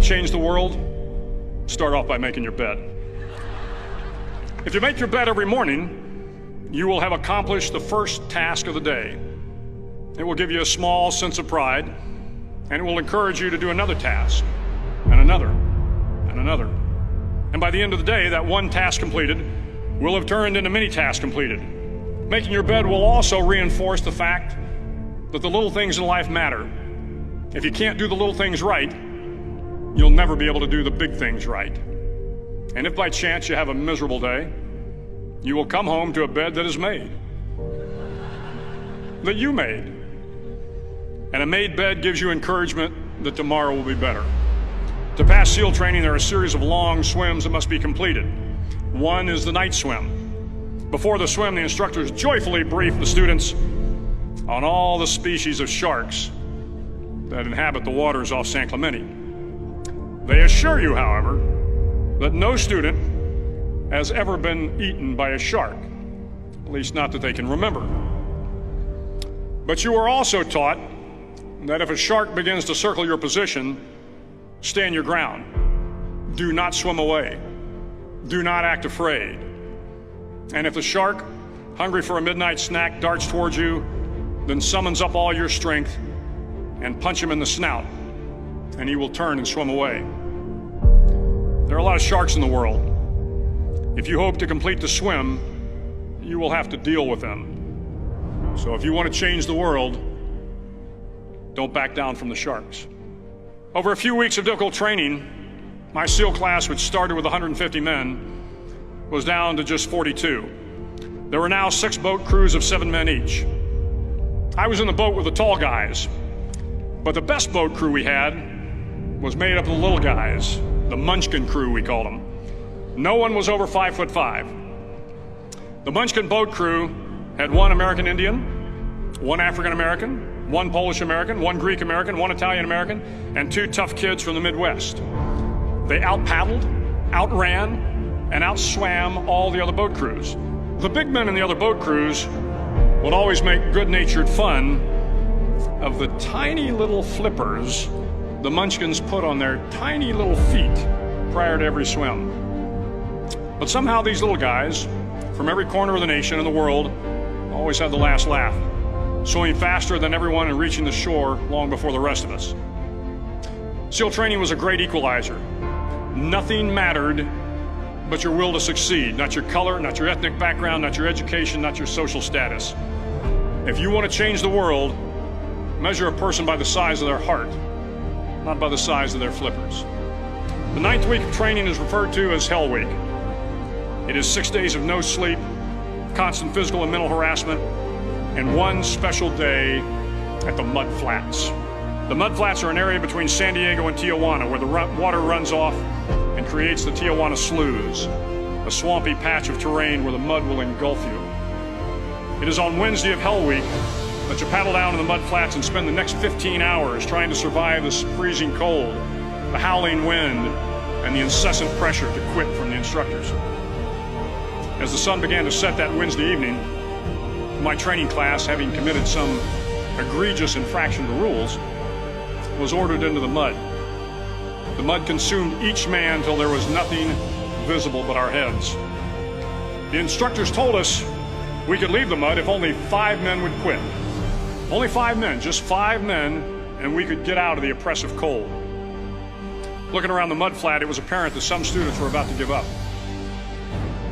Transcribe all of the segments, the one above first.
change the world, start off by making your bed. If you make your bed every morning, you will have accomplished the first task of the day. It will give you a small sense of pride, and it will encourage you to do another task, and another, and another. And by the end of the day, that one task completed will have turned into many tasks completed. Making your bed will also reinforce the fact that the little things in life matter. If you can't do the little things right, you'll never be able to do the big things right. And if by chance you have a miserable day, you will come home to a bed that is made, that you made. And a made bed gives you encouragement that tomorrow will be better. To pass SEAL training, there are a series of long swims that must be completed. One is the night swim. Before the swim, the instructors joyfully brief the students on all the species of sharks that inhabit the waters off San Clemente. They assure you, however, that no student has ever been eaten by a shark, at least not that they can remember. But you are also taught that if a shark begins to circle your position, stand your ground. Do not swim away. Do not act afraid. And if the shark, hungry for a midnight snack, darts towards you, then summons up all your strength and punch him in the snout, and he will turn and swim away. There are a lot of sharks in the world. If you hope to complete the swim, you will have to deal with them. So if you want to change the world, don't back down from the sharks. Over a few weeks of difficult training, my SEAL class, which started with 150 men, was down to just 42. There were now 6 boat crews of 7 men each. I was in the boat with the tall guys, but the best boat crew we had was made up of the little guys, the Munchkin crew, we called them. No one was over 5'5". The Munchkin boat crew had 1 American Indian, 1 African American, 1 Polish American, 1 Greek American, 1 Italian American, and 2 tough kids from the Midwest. They out-paddled, outran, and outswam all the other boat crews. The big men in the other boat crews would always make good-natured fun of the tiny little flippers the Munchkins put on their tiny little feet prior to every swim. But somehow these little guys from every corner of the nation and the world always had the last laugh, swimming faster than everyone and reaching the shore long before the rest of us. SEAL training was a great equalizer. Nothing mattered but your will to succeed, not your color, not your ethnic background, not your education, not your social status. If you want to change the world, measure a person by the size of their heart, not by the size of their flippers. The 9th week of training is referred to as Hell Week. It is 6 days of no sleep, constant physical and mental harassment, and 1 special day at the Mud Flats. The Mud Flats are an area between San Diego and Tijuana where the water runs off and creates the Tijuana Sloughs, a swampy patch of terrain where the mud will engulf you. It is on Wednesday of Hell Week that you paddle down to the Mud Flats and spend the next 15 hours trying to survive the freezing cold, the howling wind, and the incessant pressure to quit from the instructors. As the sun began to set that Wednesday evening, my training class, having committed some egregious infraction to rules, was ordered into the mud. The mud consumed each man till there was nothing visible but our heads. The instructors told us we could leave the mud if only 5 men would quit. Only 5 men, just 5 men, and we could get out of the oppressive cold. Looking around the mud flat, it was apparent that some students were about to give up.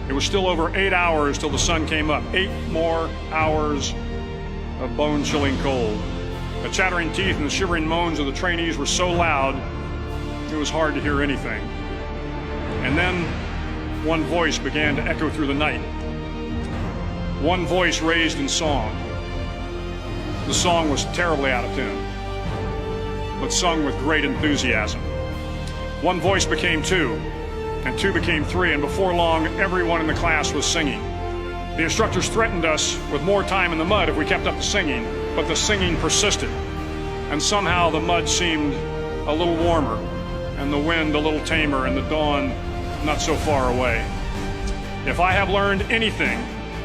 It was still over 8 hours till the sun came up. 8 more hours of bone-chilling cold. The chattering teeth and the shivering moans of the trainees were so loud, it was hard to hear anything. And then one voice began to echo through the night. One voice raised in song. The song was terribly out of tune, but sung with great enthusiasm. One voice became 2, and 2 became 3, and before long, everyone in the class was singing. The instructors threatened us with more time in the mud if we kept up the singing, but the singing persisted, and somehow the mud seemed a little warmer, and the wind a little tamer, and the dawn not so far away. If I have learned anything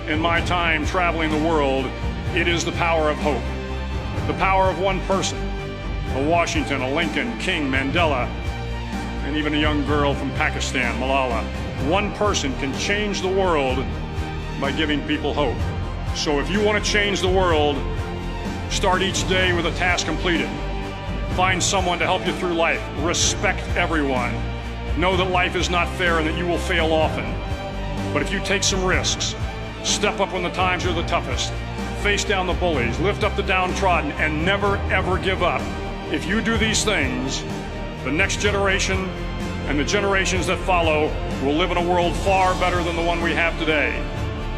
in my time traveling the world, it is the power of hope. The power of one person, a Washington, a Lincoln, King, Mandela, and even a young girl from Pakistan, Malala. One person can change the world by giving people hope. So if you want to change the world, start each day with a task completed. Find someone to help you through life. Respect everyone. Know that life is not fair and that you will fail often. But if you take some risks, step up when the times are the toughest, face down the bullies, lift up the downtrodden, and never ever give up. If you do these things, the next generation and the generations that follow will live in a world far better than the one we have today.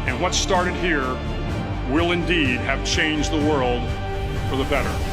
And what started here will indeed have changed the world for the better.